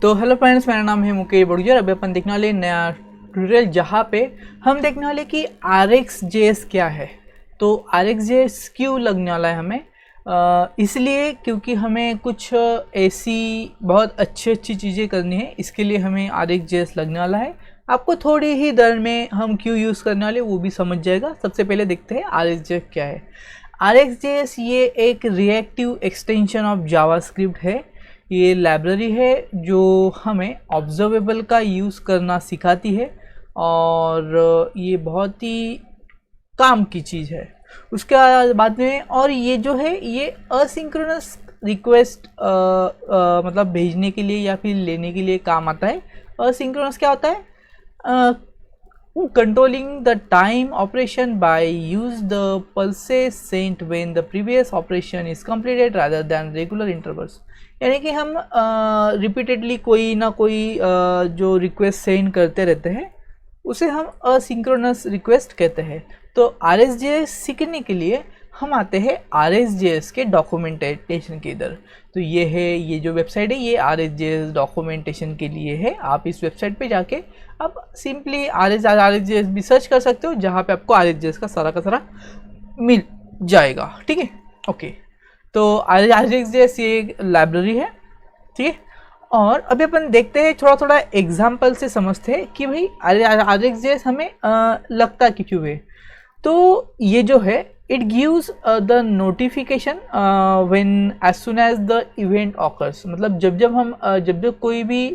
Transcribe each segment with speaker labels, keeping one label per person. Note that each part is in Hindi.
Speaker 1: तो हेलो फ्रेंड्स, मेरा नाम है मुकेश बड़गुजर। अभी अपन देखने वाले नया ट्यूटोरियल जहाँ पे हम देखने वाले कि RxJS क्या है। तो RxJS क्यों लगने वाला है हमें, इसलिए क्योंकि हमें कुछ ऐसी बहुत अच्छी चीज़ें करनी है, इसके लिए हमें RxJS लगने वाला है। आपको थोड़ी ही देर में हम क्यों यूज़ करने वाले वो भी समझ जाएगा। सबसे पहले देखते हैं RxJS क्या है। RxJS ये एक रिएक्टिव एक्सटेंशन ऑफ जावास्क्रिप्ट है। ये लाइब्रेरी है जो हमें ऑब्जर्वेबल का यूज़ करना सिखाती है और ये बहुत ही काम की चीज़ है। उसके बाद में और ये जो है ये असिंक्रोनस रिक्वेस्ट मतलब भेजने के लिए या फिर लेने के लिए काम आता है। असिंक्रोनस क्या होता है? Controlling the time operation by use the pulses sent when the previous operation is completed rather than regular intervals। यानी कि हम रिपीटेडली कोई ना कोई जो रिक्वेस्ट सेंड करते रहते हैं उसे हम असिंक्रोनस रिक्वेस्ट कहते हैं। तो RxJS सीखने के लिए हम आते हैं RxJS के डॉक्यूमेंटेशन के इधर। तो ये है, ये जो वेबसाइट है ये RxJS डॉक्यूमेंटेशन के लिए है। आप इस वेबसाइट पे जाके आप सिंपली RxJS भी सर्च कर सकते हो, जहाँ पे आपको RxJS का सारा मिल जाएगा। ठीक है, ओके। तो RxJS ये एक लाइब्रेरी है, ठीक है। और अभी अपन देखते हैं, थोड़ा एग्जाम्पल से समझते हैं कि भाई RxJS हमें लगता क्यों है। तो ये जो है it gives the notification when as soon as the event occurs. मतलब जब कोई भी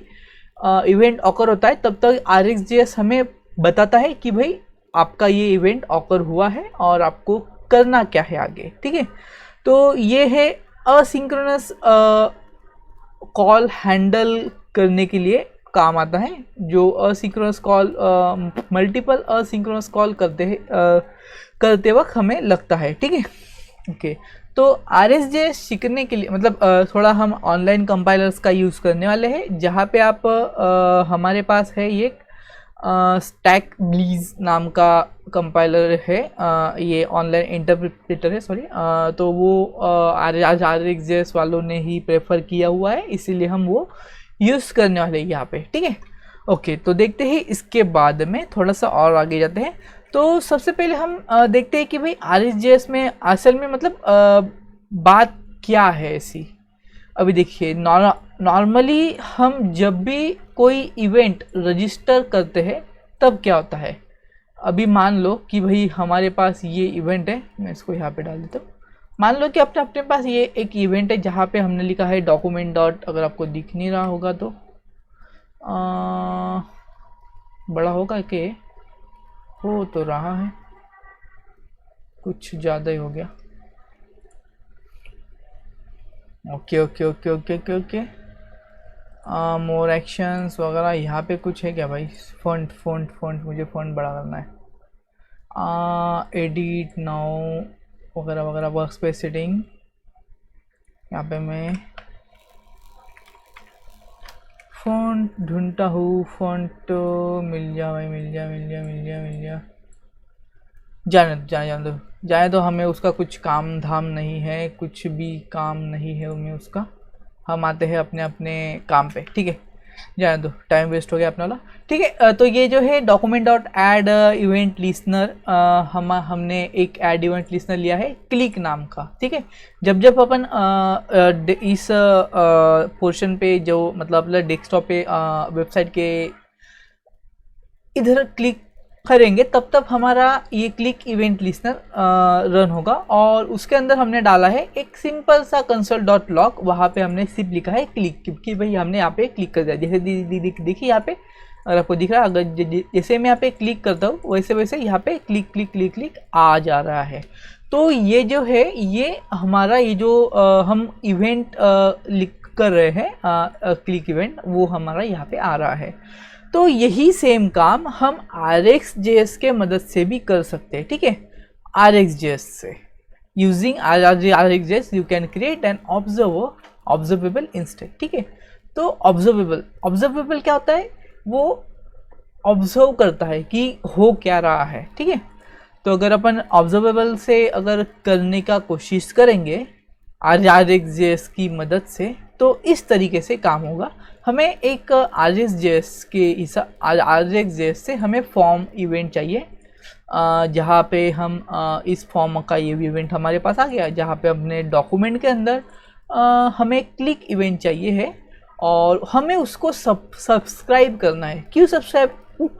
Speaker 1: इवेंट ऑकर होता है तब तक RxJS हमें बताता है कि भाई आपका ये इवेंट ऑकर हुआ है और आपको करना क्या है आगे। ठीक है, तो ये है असिंक्रोनस कॉल हैंडल करने के लिए काम आता है। जो asynchronous call multiple asynchronous call करते वक्त हमें लगता है। ठीक है, ओके। तो RxJS सीखने के लिए मतलब थोड़ा हम ऑनलाइन कंपाइलर्स का यूज़ करने वाले हैं, जहाँ पे आप हमारे पास है ये स्टैकब्लीज नाम का कंपाइलर है। ये ऑनलाइन इंटरप्रेटर है, सॉरी। तो वो RxJS वालों ने ही प्रेफर किया हुआ है, इसीलिए हम वो यूज़ करने वाले हैं यहाँ पे। ठीक है, ओके। तो देखते हैं, इसके बाद में थोड़ा सा और आगे जाते हैं। तो सबसे पहले हम देखते हैं कि भाई RxJS में असल में मतलब बात क्या है ऐसी। अभी देखिए, नॉर्मली हम जब भी कोई इवेंट रजिस्टर करते हैं तब क्या होता है। अभी मान लो कि भाई हमारे पास ये इवेंट है, मैं इसको यहाँ पे डाल देता हूँ। मान लो कि अपने पास ये एक इवेंट है जहाँ पे हमने लिखा है डॉक्यूमेंट डॉट, अगर आपको दिख नहीं रहा होगा तो बड़ा होगा कि हो तो रहा है, कुछ ज़्यादा ही हो गया। ओके। मोर एक्शंस वगैरह यहाँ पे कुछ है क्या भाई? फ़ॉन्ट मुझे फ़ॉन्ट बड़ा करना है। एडिट नाउ वगैरह वर्क स्पेस सेटिंग। यहाँ पे मैं फ़ॉन्ट ढूंढता हूँ। फ़ॉन्ट मिल जा भाई, मिल जा। जाने दो, हमें उसका कुछ काम धाम नहीं है, कुछ भी काम नहीं है हमें उसका। हम आते हैं अपने काम पे। ठीक है, जाने दो, टाइम वेस्ट हो गया अपना वाला। ठीक है, तो ये जो है document dot add event listener, हमने एक ऐड इवेंट लिसनर लिया है क्लिक नाम का। ठीक है, जब अपन इस पोर्शन पे जो मतलब डेस्कटॉप पे वेबसाइट के इधर क्लिक करेंगे तब हमारा ये क्लिक इवेंट लिसनर रन होगा। और उसके अंदर हमने डाला है एक सिंपल सा कंसोल डॉट लॉग। वहाँ पे हमने सिर्फ लिखा है क्लिक, क्योंकि भाई हमने यहाँ पे क्लिक कर दिया। जैसे देखिए यहाँ पे, अगर आपको दिख रहा है, अगर जैसे मैं यहाँ पे क्लिक करता हूँ वैसे यहाँ पे क्लिक आ जा रहा है। तो ये जो है ये हमारा ये जो हम इवेंट लिख कर रहे हैं क्लिक इवेंट, वो हमारा यहाँ पे आ रहा है। तो यही सेम काम हम RxJS के मदद से भी कर सकते हैं। ठीक है, RxJS से using RxJS you can create an observable instance. ठीक है, तो ऑब्जर्वेबल क्या होता है? वो ऑब्जर्व करता है कि हो क्या रहा है। ठीक है, तो अगर अपन ऑब्जर्वेबल से अगर करने का कोशिश करेंगे RxJS की मदद से, तो इस तरीके से काम होगा। हमें एक RxJS से हमें फॉर्म इवेंट चाहिए, जहाँ पे हम इस फॉर्म का ये इवेंट हमारे पास आ गया, जहाँ पे अपने डॉक्यूमेंट के अंदर हमें क्लिक इवेंट चाहिए है और हमें उसको सब्सक्राइब करना है। क्यों सब्सक्राइब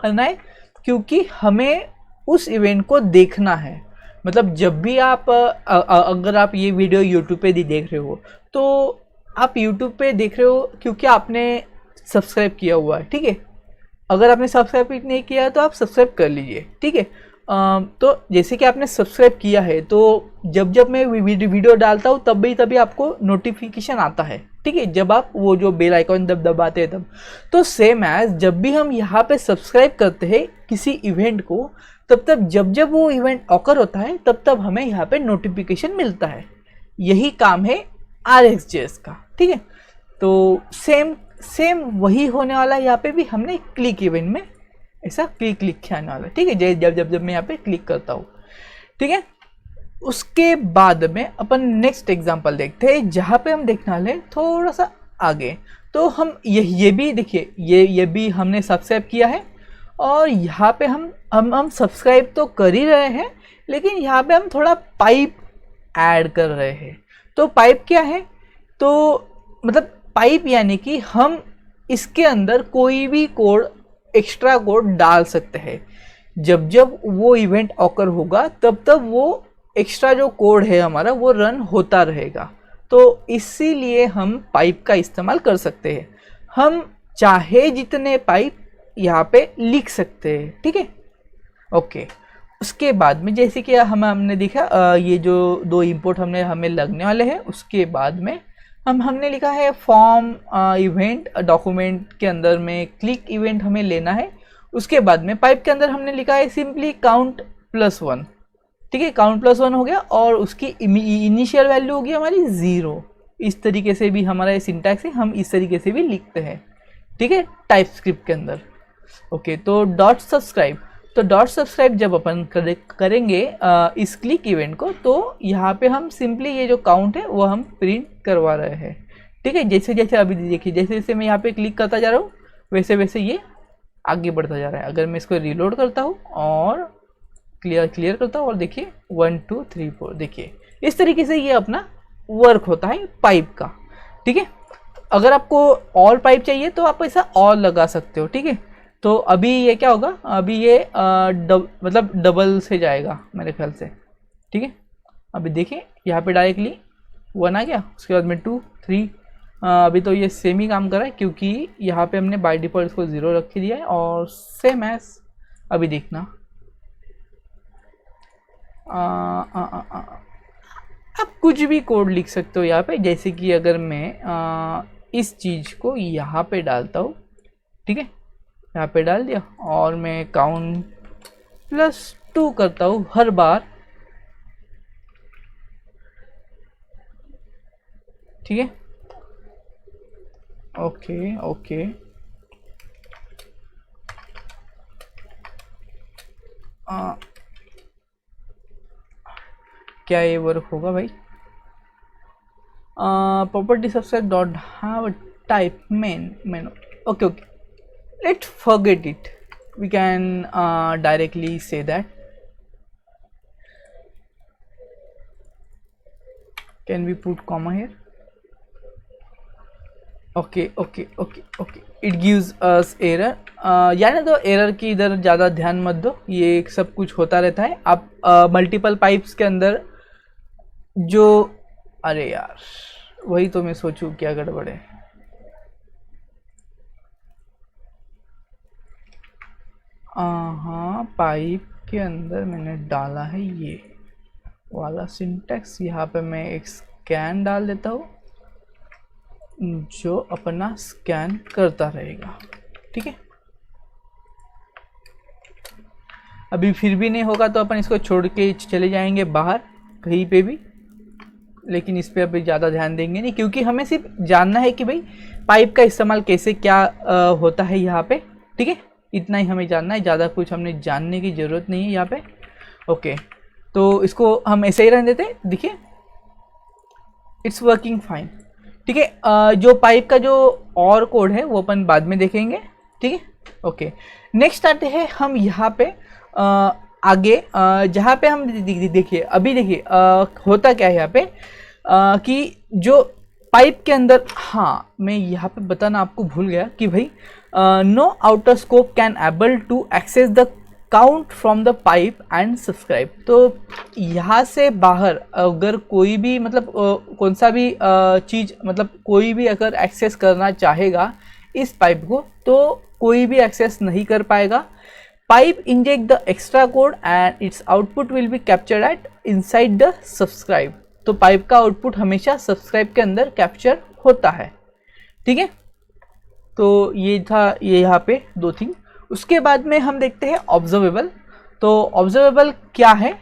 Speaker 1: करना है? क्योंकि हमें उस इवेंट को देखना है। मतलब जब भी आप अगर आप ये वीडियो यूट्यूब पे देख रहे हो तो आप यूट्यूब पे देख रहे हो क्योंकि आपने सब्सक्राइब किया हुआ है, ठीक है। अगर आपने सब्सक्राइब नहीं किया है तो आप सब्सक्राइब कर लीजिए, ठीक है। तो जैसे कि आपने सब्सक्राइब किया है तो जब जब मैं वीडियो डालता हूँ तभी आपको नोटिफिकेशन आता है, ठीक है, जब आप वो जो बेल आइकॉन दबाते हैं तब। तो सेम एज जब भी हम यहाँ पे सब्सक्राइब करते हैं किसी इवेंट को, तब जब वो इवेंट ऑकर होता है तब हमें यहाँ पे नोटिफिकेशन मिलता है। यही काम है RxJS का, ठीक है। तो सेम वही होने वाला है। यहाँ पे भी हमने क्लिक इवेंट में ऐसा क्लिक लिखे आने वाला है, ठीक है। जब मैं यहाँ पे क्लिक करता हूँ, ठीक है। उसके बाद में अपन नेक्स्ट एग्जांपल देखते हैं, जहाँ पे हम देखने वाले हैं थोड़ा सा आगे। तो हम ये भी देखिए, ये भी हमने सब्सक्राइब किया है और यहाँ पे हम सब्सक्राइब तो कर ही रहे हैं, लेकिन यहाँ पे हम थोड़ा पाइप ऐड कर रहे हैं। तो पाइप क्या है? तो मतलब पाइप यानी कि हम इसके अंदर कोई भी कोड, एक्स्ट्रा कोड डाल सकते हैं। जब वो इवेंट ऑकर होगा तब वो एक्स्ट्रा जो कोड है हमारा वो रन होता रहेगा। तो इसीलिए हम पाइप का इस्तेमाल कर सकते हैं। हम चाहे जितने पाइप यहाँ पे लिख सकते हैं, ठीक है, ओके। उसके बाद में जैसे कि हमने देखा ये जो दो इंपोर्ट हमें लगने वाले हैं, उसके बाद में हमने लिखा है फॉर्म इवेंट डॉक्यूमेंट के अंदर में क्लिक इवेंट हमें लेना है। उसके बाद में पाइप के अंदर हमने लिखा है सिंपली count+1, ठीक है। count+1 हो गया और उसकी इनिशियल वैल्यू होगी हमारी 0। इस तरीके से भी हमारा ये सिंटैक्स है, हम इस तरीके से भी लिखते हैं, ठीक है, टाइपस्क्रिप्ट के अंदर, ओके। तो डॉट सब्सक्राइब जब अपन करेंगे इस क्लिक इवेंट को, तो यहाँ पे हम सिंपली ये जो काउंट है वो हम प्रिंट करवा रहे हैं, ठीक है। जैसे जैसे अभी देखिए, जैसे जैसे मैं यहाँ पे क्लिक करता जा रहा हूँ वैसे वैसे ये आगे बढ़ता जा रहा है। अगर मैं इसको रिलोड करता हूँ और क्लियर करता हूँ और देखिए 1 2 3 4, देखिए इस तरीके से ये अपना वर्क होता है पाइप का, ठीक है। अगर आपको और पाइप चाहिए तो आप ऐसा और लगा सकते हो, ठीक है। तो अभी ये क्या होगा, अभी ये मतलब डबल से जाएगा मेरे ख्याल से, ठीक है। अभी देखिए यहाँ पे डायरेक्टली 1 आ गया, उसके बाद में 2 3। अभी तो ये सेम ही काम कर रहा है क्योंकि यहाँ पे हमने बाय डिफ़ॉल्ट इसको 0 रख दिया है। और सेम एज अभी देखना, आप कुछ भी कोड लिख सकते हो यहाँ पे। जैसे कि अगर मैं इस चीज़ को यहाँ पे डालता हूँ, ठीक है, यहाँ पे डाल दिया और मैं count+2 करता हूँ हर बार, ठीक है, ओके। क्या ये वर्क होगा भाई? Property subscribe dot have type main, okay. Let's forget it. We can directly say that. Can we put comma here? Okay. It gives us error. यानी तो एरर की इधर ज़्यादा ध्यान मत दो, ये सब कुछ होता रहता है। आप मल्टीपल पाइप्स के अंदर जो, अरे यार वही तो मैं सोचूं क्या गड़बड़ है। हाँ, पाइप के अंदर मैंने डाला है ये वाला सिंटैक्स। यहाँ पे मैं एक स्कैन डाल देता हूँ जो अपना स्कैन करता रहेगा, ठीक है। अभी फिर भी नहीं होगा तो अपन इसको छोड़ के चले जाएंगे बाहर कहीं पे भी, लेकिन इस पे अभी ज़्यादा ध्यान देंगे नहीं क्योंकि हमें सिर्फ जानना है कि भाई पाइप का इस्तेमाल कैसे क्या होता है यहाँ पे, ठीक है। इतना ही हमें जानना है, ज़्यादा कुछ हमने जानने की ज़रूरत नहीं है यहाँ पे, ओके। तो इसको हम ऐसे ही रहने देते हैं, देखिए इट्स वर्किंग फाइन, ठीक है। जो पाइप का जो और कोड है वो अपन बाद में देखेंगे, ठीक है। ओके, नेक्स्ट आते हैं हम यहाँ पे आगे, जहाँ पे हम देखिए, अभी देखिए होता क्या है यहाँ पे कि जो पाइप के अंदर, हाँ मैं यहाँ पे बताना आपको भूल गया कि भाई no outer scope can able to access the count from the pipe and subscribe. तो यहाँ से बाहर अगर कोई भी मतलब कौन सा भी चीज़, मतलब कोई भी अगर एक्सेस करना चाहेगा इस पाइप को तो कोई भी एक्सेस नहीं कर पाएगा। Pipe inject the extra code and its output will be captured at inside the subscribe. तो पाइप का आउटपुट हमेशा सब्सक्राइब के अंदर कैप्चर होता है, ठीक है। तो ये था ये यहाँ पे दो थिंग। उसके बाद में हम देखते हैं ऑब्जर्वेबल। तो ऑब्जर्वेबल क्या है?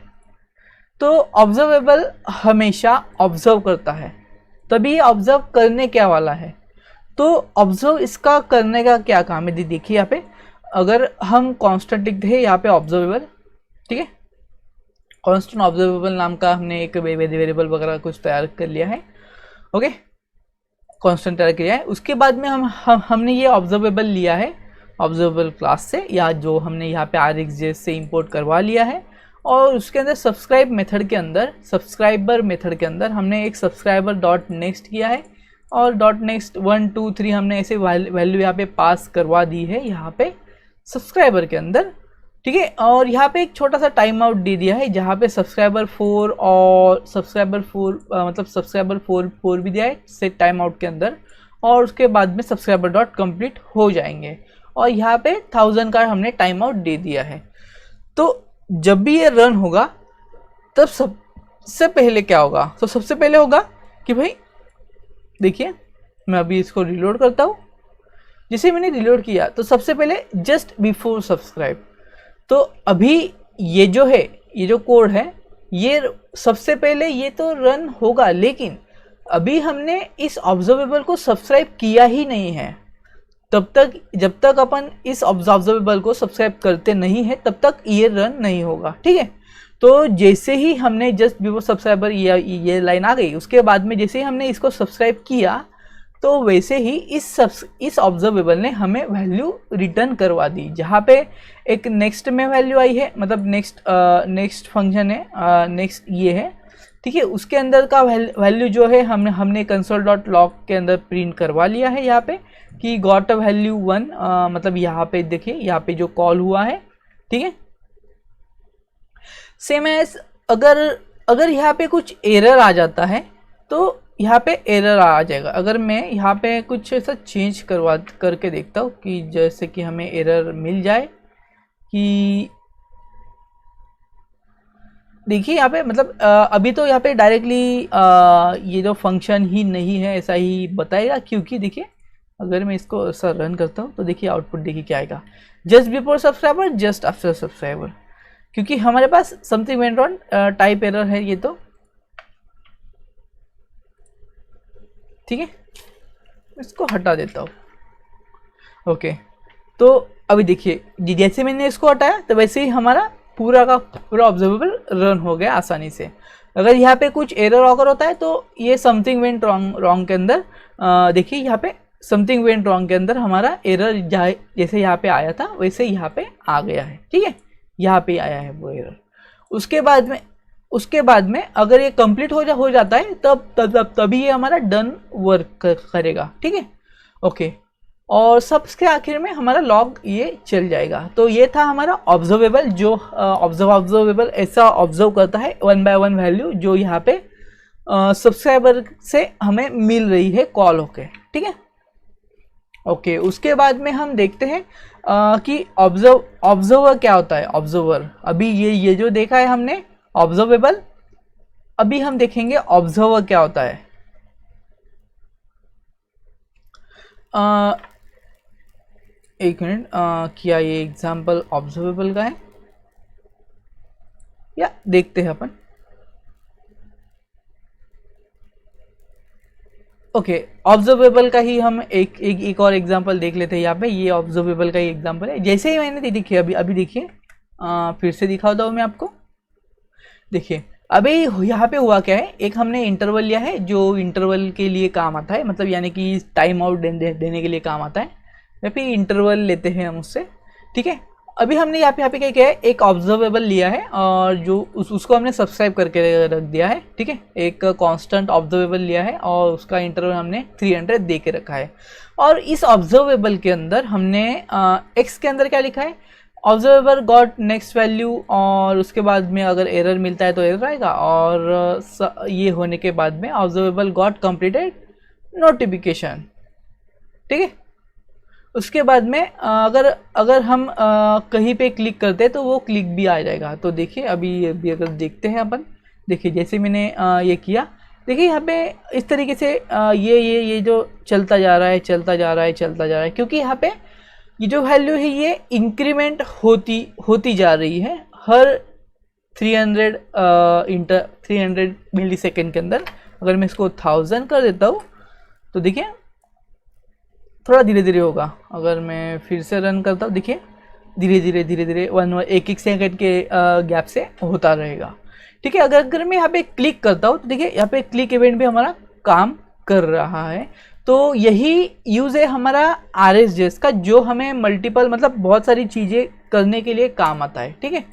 Speaker 1: तो ऑब्जर्वेबल हमेशा ऑब्जर्व करता है, तभी ऑब्जर्व करने क्या वाला है। तो ऑब्जर्व इसका करने का क्या काम है, देखिए यहाँ पे अगर हम कांस्टेंट लिखते हैं यहाँ पे ऑब्जर्वेबल, ठीक है, कांस्टेंट ऑब्जर्वेबल नाम का हमने एक वेरिएबल वगैरह कुछ तैयार कर लिया है, ओके, कांस्टेंट तैयार किया है। उसके बाद में हमने ये ऑब्जर्वेबल लिया है ऑब्जर्वेबल क्लास से, या जो हमने यहाँ पे RxJS से इंपोर्ट करवा लिया है। और उसके अंदर सब्सक्राइब मेथड के अंदर, सब्सक्राइबर मेथड के अंदर हमने एक सब्सक्राइबर डॉट नेक्स्ट किया है और डॉट नेक्स्ट 1 2 3 हमने ऐसे वैल्यू यहाँ पे पास करवा दी है यहाँ पे सब्सक्राइबर के अंदर, ठीक है। और यहाँ पे एक छोटा सा टाइम आउट दे दिया है जहाँ पे सब्सक्राइबर 4 और सब्सक्राइबर 4 मतलब सब्सक्राइबर 4 भी दिया है सेट टाइम आउट के अंदर। और उसके बाद में सब्सक्राइबर डॉट कंप्लीट हो जाएंगे और यहाँ पे 1000 का हमने टाइम आउट दे दिया है। तो जब भी ये रन होगा तब सबसे पहले क्या होगा, तो सबसे पहले होगा कि भाई देखिए मैं अभी इसको रिलोड करता हूँ। जैसे मैंने रिलोड किया तो सबसे पहले जस्ट बिफोर सब्सक्राइब, तो अभी ये जो है, ये जो कोड है ये सबसे पहले ये तो रन होगा, लेकिन अभी हमने इस ऑब्जर्वेबल को सब्सक्राइब किया ही नहीं है। तब तक जब तक अपन इस ऑब्जर्वेबल को सब्सक्राइब करते नहीं है तब तक ये रन नहीं होगा, ठीक है। तो जैसे ही हमने जस्ट बिफोर सब्सक्राइबर ये लाइन आ गई, उसके बाद में जैसे ही हमने इसको सब्सक्राइब किया तो वैसे ही इस ऑब्जर्वेबल ने हमें वैल्यू रिटर्न करवा दी। जहाँ पे एक नेक्स्ट में वैल्यू आई है, मतलब नेक्स्ट फंक्शन है, नेक्स्ट ये है, ठीक है। उसके अंदर का वैल्यू जो है हमने कंसोल डॉट लॉग के अंदर प्रिंट करवा लिया है यहाँ पे कि गॉट अ वैल्यू 1, मतलब यहाँ पे देखिए यहाँ पे जो कॉल हुआ है, ठीक है। सेम एज अगर यहाँ पे कुछ एरर आ जाता है तो यहाँ पे एरर आ जाएगा। अगर मैं यहाँ पे कुछ ऐसा चेंज करके देखता हूँ कि जैसे कि हमें एरर मिल जाए कि देखिए यहाँ पे मतलब अभी तो यहाँ पे डायरेक्टली ये जो फंक्शन ही नहीं है ऐसा ही बताएगा, क्योंकि देखिए अगर मैं इसको ऐसा रन करता हूँ तो देखिए आउटपुट देखिए क्या आएगा, just before subscriber just after subscriber, क्योंकि हमारे पास something went on type error है ये तो, ठीक है। इसको हटा देता हूँ, ओके। तो अभी देखिए जैसे मैंने इसको हटाया तो वैसे ही हमारा पूरा का पूरा ऑब्जर्वेबल रन हो गया आसानी से। अगर यहाँ पे कुछ एरर ऑकर होता है तो ये समथिंग वेंट रॉन्ग के अंदर देखिए यहाँ पे समथिंग वेंट रॉन्ग के अंदर हमारा एरर जैसे यहाँ पे आया था वैसे यहाँ पे आ गया है, ठीक है, यहाँ पे आया है वो एरर। उसके बाद में अगर ये कंप्लीट हो जाता है तभी ये हमारा डन वर्क करेगा, ठीक है, ओके। और सबसे आखिर में हमारा लॉग ये चल जाएगा। तो ये था हमारा ऑब्जर्वेबल, जो ऑब्जर्वेबल ऐसा ऑब्जर्व करता है 1 by 1 वैल्यू जो यहाँ पे सब्सक्राइबर से हमें मिल रही है कॉल होके, ठीक है, ओके। उसके बाद में हम देखते हैं कि ऑब्जर्वर क्या होता है। ऑब्जर्वर अभी ये जो देखा है हमने ऑब्जर्वेबल, अभी हम देखेंगे ऑब्जर्वर क्या होता है। एक मिनट, क्या ये एग्जाम्पल ऑब्जर्वेबल का है या देखते हैं अपन, ओके। ऑब्जर्वेबल का ही हम एक और एग्जांपल देख लेते हैं। यहाँ पे ये ऑब्जर्वेबल का ही एग्जांपल है, जैसे ही मैंने देखिए अभी देखिए फिर से दिखाता हूँ मैं आपको। देखिए अभी यहाँ पे हुआ क्या है, एक हमने इंटरवल लिया है जो इंटरवल के लिए काम आता है, मतलब यानी कि टाइम आउट देने के लिए काम आता है, या फिर इंटरवल लेते हैं हम उससे, ठीक है। अभी हमने यहाँ पे क्या किया है, एक ऑब्जर्वेबल लिया है और जो उसको हमने सब्सक्राइब करके रख दिया है, ठीक है। एक कांस्टेंट ऑब्जर्वेबल लिया है और उसका इंटरवल हमने 300 दे के रखा है। और इस ऑब्जर्वेबल के अंदर हमने एक्स के अंदर क्या लिखा है, ऑब्जर्वेबल गॉट नेक्स्ट वैल्यू, और उसके बाद में अगर एरर मिलता है तो एरर आएगा, और ये होने के बाद में ऑब्जर्वेबल गॉट कंप्लीटेड नोटिफिकेशन, ठीक है। उसके बाद में अगर हम कहीं पे क्लिक करते हैं तो वो क्लिक भी आ जाएगा। तो देखिए अभी अगर देखते हैं अपन, देखिए जैसे मैंने ये किया, देखिए यहाँ पे इस तरीके से ये जो चलता जा रहा है, चलता जा रहा है, क्योंकि यहाँ पे ये जो वैल्यू है ये इंक्रीमेंट होती जा रही है हर 300 मिली सेकेंड के अंदर। अगर मैं इसको 1000 कर देता हूँ तो देखिए थोड़ा धीरे धीरे होगा। अगर मैं फिर से रन करता हूँ, देखिए धीरे धीरे एक सेकंड के गैप से होता रहेगा, ठीक है। अगर मैं यहाँ पे क्लिक करता हूँ तो देखिए यहाँ पे क्लिक इवेंट भी हमारा काम कर रहा है। तो यही यूज़ है हमारा RxJS का, जो हमें मल्टीपल मतलब बहुत सारी चीज़ें करने के लिए काम आता है, ठीक है,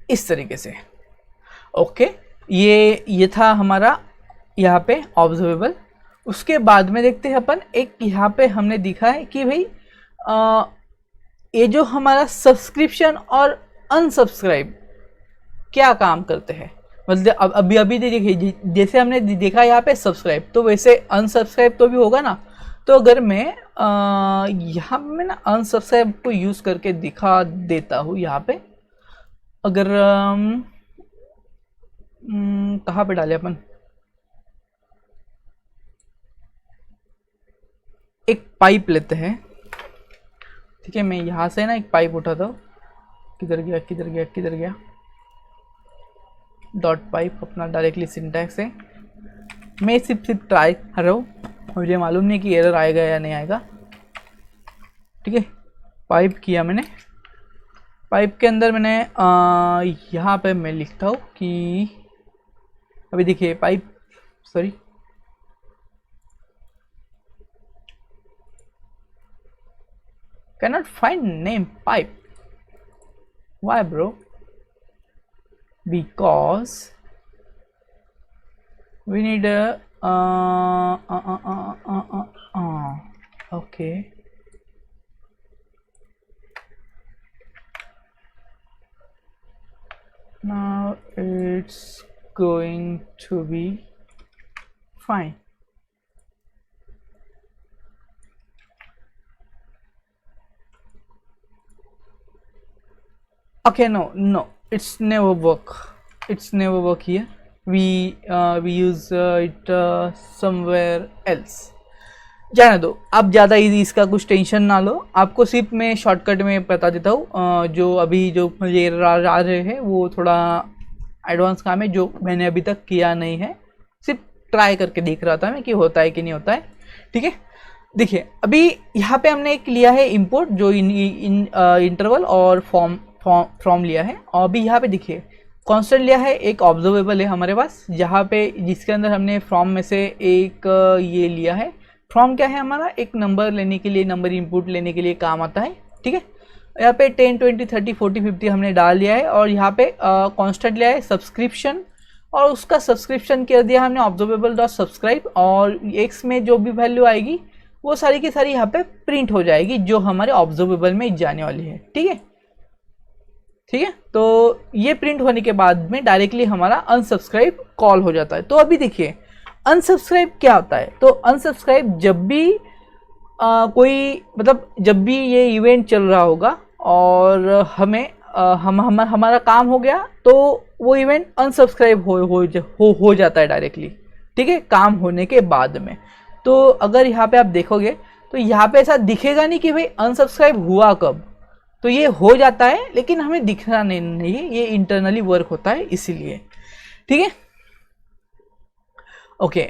Speaker 1: इस तरीके से। ओके, ये था हमारा यहाँ पे ऑब्जर्वेबल। उसके बाद में देखते हैं अपन, एक यहाँ पे हमने दिखा है कि भाई ये जो हमारा सब्सक्रिप्शन और अनसब्सक्राइब क्या काम करते हैं। मतलब अभी देखिए जैसे हमने देखा यहाँ पे सब्सक्राइब, तो वैसे अनसब्सक्राइब तो भी होगा ना। तो अगर मैं यहाँ पे ना अनसब्सक्राइब को यूज़ करके दिखा देता हूँ यहाँ पे, अगर कहाँ पे डाले अपन, एक पाइप लेते हैं, ठीक है। मैं यहाँ से ना एक पाइप उठाता हूँ, किधर गया डॉट पाइप, अपना डायरेक्टली सिंटैक्स है। मैं सिर्फ ट्राई कर रहा हूँ, मुझे मालूम नहीं कि एरर आएगा या नहीं आएगा, ठीक है। पाइप किया मैंने, पाइप के अंदर मैंने यहाँ पे मैं लिखता हूँ कि अभी देखिए pipe, sorry cannot find name pipe. Why bro? Because we need a okay, now it's going to be fine. Okay, no, it's never work here. We use it somewhere else. जाने दो, आप ज़्यादा इसका कुछ टेंशन ना लो। आपको सिर्फ मैं शॉर्टकट में बता देता हूँ, जो अभी जो मुझे आ रहे हैं वो थोड़ा एडवांस काम है जो मैंने अभी तक किया नहीं है, सिर्फ ट्राई करके देख रहा था मैं कि होता है कि नहीं होता है, ठीक है। देखिए अभी यहाँ पे हमने एक लिया है इंपोर्ट, जो इंटरवल और फ्रॉम लिया है। और अभी यहाँ पे देखिए कांस्टेंट लिया है, एक ऑब्जर्वेबल है हमारे पास, जहाँ पे जिसके अंदर हमने फ्रॉम में से एक ये लिया है। फ्रॉम क्या है हमारा, एक नंबर लेने के लिए, नंबर इनपुट लेने के लिए काम आता है, ठीक है। यहाँ पे 10, 20, 30, 40, 50 हमने डाल दिया है। और यहाँ पे कांस्टेंट लिया है सब्सक्रिप्शन, और उसका सब्सक्रिप्शन कर दिया हमने ऑब्जर्वेबल डॉट सब्सक्राइब, और एक्स में जो भी वैल्यू आएगी वो सारी की सारी यहाँ पे प्रिंट हो जाएगी, जो हमारे ऑब्जर्वेबल में जाने वाली है, ठीक है। तो ये प्रिंट होने के बाद में डायरेक्टली हमारा अनसब्सक्राइब कॉल हो जाता है। तो अभी देखिए अनसब्सक्राइब क्या होता है। तो अनसब्सक्राइब जब भी कोई मतलब जब भी ये इवेंट चल रहा होगा और हमें हमारा काम हो गया, तो वो इवेंट अनसब्सक्राइब हो जाता है डायरेक्टली, ठीक है, काम होने के बाद में। तो अगर यहाँ पे आप देखोगे तो यहाँ पे ऐसा दिखेगा नहीं कि भाई अनसब्सक्राइब हुआ कब, तो ये हो जाता है लेकिन हमें दिखना नहीं है, ये इंटरनली वर्क होता है इसीलिए, ठीक है। ओके,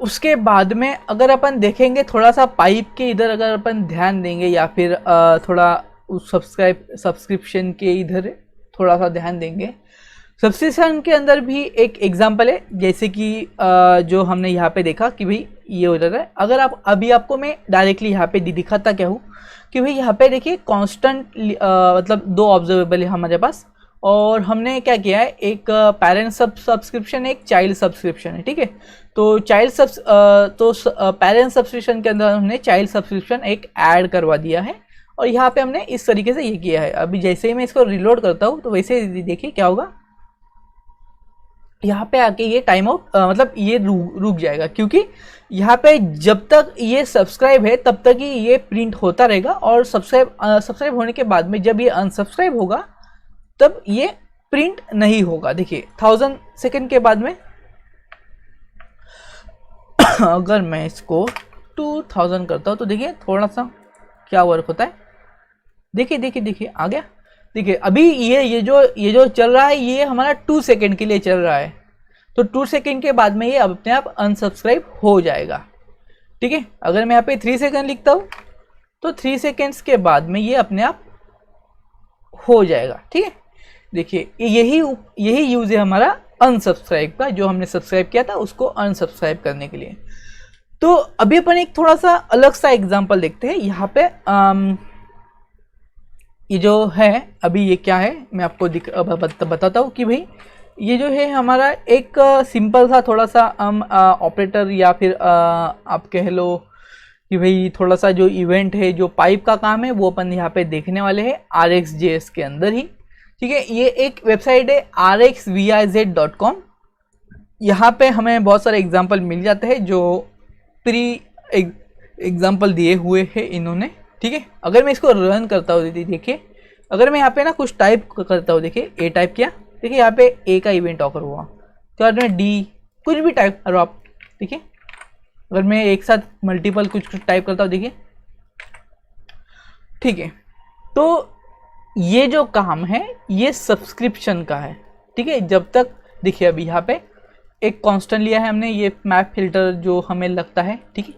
Speaker 1: उसके बाद में अगर अपन देखेंगे थोड़ा सा पाइप के इधर अगर अपन ध्यान देंगे, या फिर थोड़ा उस सब्सक्रिप्शन के इधर थोड़ा सा ध्यान देंगे। सब्सक्रिप्शन के अंदर भी एक एग्जांपल है, जैसे कि जो हमने यहाँ पे देखा कि भाई ये हो जाता है। अगर आप अभी आपको मैं डायरेक्टली यहाँ पे दिखाता क्या हूँ कि भाई यहाँ पे देखिए कांस्टेंट मतलब 2 ऑब्जर्वेबल है हमारे पास, और हमने क्या किया है, एक पेरेंट सब्सक्रिप्शन, एक चाइल्ड सब्सक्रिप्शन है, ठीक है। तो पेरेंट सब्सक्रिप्शन के अंदर हमने चाइल्ड सब्सक्रिप्शन एक ऐड करवा दिया है, और यहाँ पे हमने इस तरीके से ये किया है। अभी जैसे ही मैं इसको रिलोड करता हूँ तो वैसे देखिए क्या होगा, यहाँ पे आके ये टाइम आउट मतलब ये रुक जाएगा, क्योंकि यहाँ पे जब तक ये सब्सक्राइब है तब तक ही ये प्रिंट होता रहेगा, और सब्सक्राइब होने के बाद में जब ये अनसब्सक्राइब होगा तब ये प्रिंट नहीं होगा। देखिए 1000 सेकेंड के बाद में अगर मैं इसको 2000 करता हूँ तो देखिए थोड़ा सा क्या वर्क होता है। देखिए आ गया। देखिए अभी ये जो चल रहा है ये हमारा 2 सेकेंड के लिए चल रहा है, तो 2 सेकेंड के बाद में ये अपने आप अनसब्सक्राइब हो जाएगा, ठीक है। अगर मैं यहाँ पे 3 सेकेंड लिखता हूँ तो 3 सेकेंड्स के बाद में ये अपने आप हो जाएगा, ठीक है। देखिए यही यूज है हमारा अनसब्सक्राइब का, जो हमने सब्सक्राइब किया था उसको अनसब्सक्राइब करने के लिए। तो अभी अपन एक थोड़ा सा अलग सा एग्जांपल देखते हैं। यहाँ पे ये जो है अभी ये क्या है मैं आपको बताता हूँ कि भाई ये जो है हमारा एक सिंपल सा थोड़ा सा ऑपरेटर, या फिर आप कह लो कि भाई थोड़ा सा जो इवेंट है, जो पाइप का काम है, वो अपन यहाँ पे देखने वाले हैं RxJS के अंदर ही, ठीक है। ये एक वेबसाइट है rxviz.com। यहाँ पे हमें बहुत सारे एग्जांपल मिल जाते हैं जो प्री एग्जांपल दिए हुए हैं इन्होंने, ठीक है। अगर मैं इसको रन करता हूँ देखिए, अगर मैं यहाँ पे ना कुछ टाइप करता हूँ, देखिए ए टाइप किया, देखिए यहाँ पे ए का इवेंट ऑकर हुआ, तो बाद में डी कुछ भी टाइप करो आप, देखिए। अगर मैं एक साथ मल्टीपल कुछ टाइप करता हूँ, देखिए, ठीक है। तो ये जो काम है ये सब्सक्रिप्शन का है, ठीक है। जब तक देखिए अभी यहाँ पे एक कांस्टेंट लिया है हमने, ये मैप फिल्टर जो हमें लगता है, ठीक है।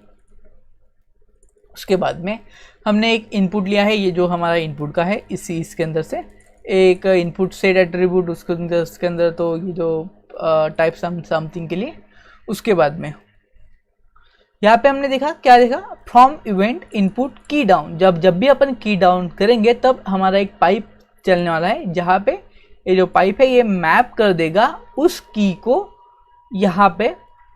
Speaker 1: उसके बाद में हमने एक इनपुट लिया है, ये जो हमारा इनपुट का है, इसके अंदर से एक इनपुट सेट एट्रीब्यूट उसके अंदर तो ये जो टाइप समथिंग के लिए। उसके बाद में यहाँ पे हमने क्या देखा, फ्रॉम इवेंट इनपुट की डाउन। जब भी अपन की डाउन करेंगे तब हमारा एक पाइप चलने वाला है, जहाँ पे ये जो पाइप है ये मैप कर देगा उस की को यहाँ पे,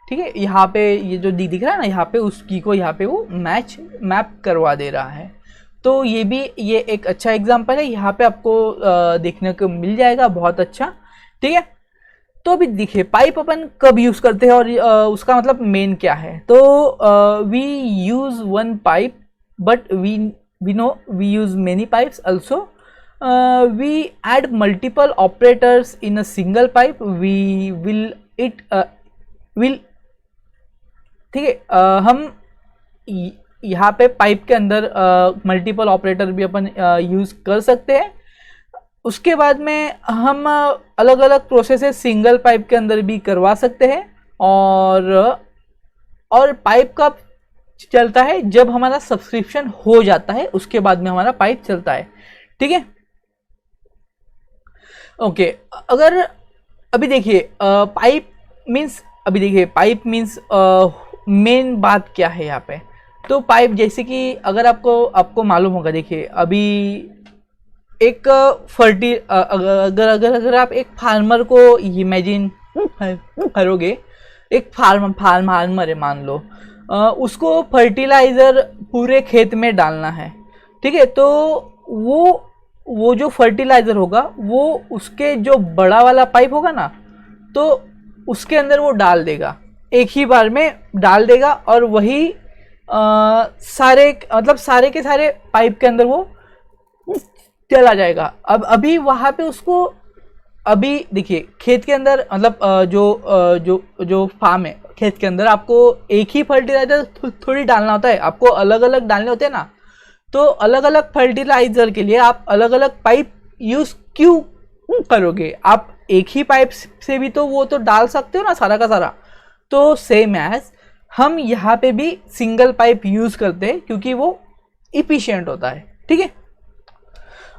Speaker 1: ठीक है। यहाँ पे ये जो दिख रहा है ना, यहाँ पे उस की को यहाँ पे वो मैप करवा दे रहा है। तो ये एक अच्छा एग्जांपल है, यहाँ पे आपको देखने को मिल जाएगा, बहुत अच्छा, ठीक है। तो अभी देखिए पाइप अपन कब यूज करते हैं और उसका मतलब मेन क्या है। तो we use one pipe but we know we use many pipes also. We add multiple operators in a single pipe. We will ठीक है। हम यहाँ पे पाइप के अंदर मल्टीपल ऑपरेटर भी अपन यूज कर सकते हैं। उसके बाद में हम अलग अलग प्रोसेसेस सिंगल पाइप के अंदर भी करवा सकते हैं, और पाइप कब चलता है, जब हमारा सब्सक्रिप्शन हो जाता है, उसके बाद में हमारा पाइप चलता है, ठीक है। ओके, अगर अभी देखिए पाइप मीन्स मेन बात क्या है यहाँ पे। तो पाइप जैसे कि अगर आपको मालूम होगा, देखिए अभी एक अगर आप एक फार्मर को इमेजिन करोगे, एक फार्मर है मान लो, उसको फर्टिलाइजर पूरे खेत में डालना है, ठीक है। तो वो जो फर्टिलाइजर होगा वो उसके जो बड़ा वाला पाइप होगा ना, तो उसके अंदर वो डाल देगा, एक ही बार में डाल देगा, और वही सारे के सारे पाइप के अंदर वो चला जाएगा। अब अभी वहाँ पे उसको, अभी देखिए खेत के अंदर मतलब जो फार्म है, खेत के अंदर आपको एक ही फर्टिलाइजर थोड़ी डालना होता है, आपको अलग अलग डालने होते हैं ना। तो अलग अलग फर्टिलाइजर के लिए आप अलग अलग पाइप यूज क्यों करोगे, आप एक ही पाइप से भी तो वो तो डाल सकते हो ना सारा का सारा। तो सेम एज हम यहाँ पे भी सिंगल पाइप यूज करते हैं, क्योंकि वो इफिशिएंट होता है, ठीक है।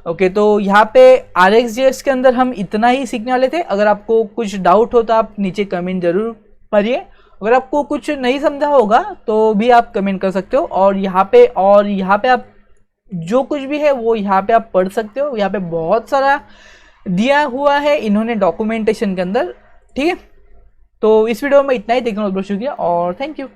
Speaker 1: ओके, तो यहाँ पे RxJS के अंदर हम इतना ही सीखने वाले थे। अगर आपको कुछ डाउट हो तो आप नीचे कमेंट जरूर करिए। अगर आपको कुछ नहीं समझा होगा तो भी आप कमेंट कर सकते हो, और यहाँ पे आप जो कुछ भी है वो यहाँ पे आप पढ़ सकते हो। यहाँ पे बहुत सारा दिया हुआ है इन्होंने डॉक्यूमेंटेशन के अंदर, ठीक है। तो इस वीडियो में इतना ही, देखने का बहुत शुक्रिया और थैंक यू।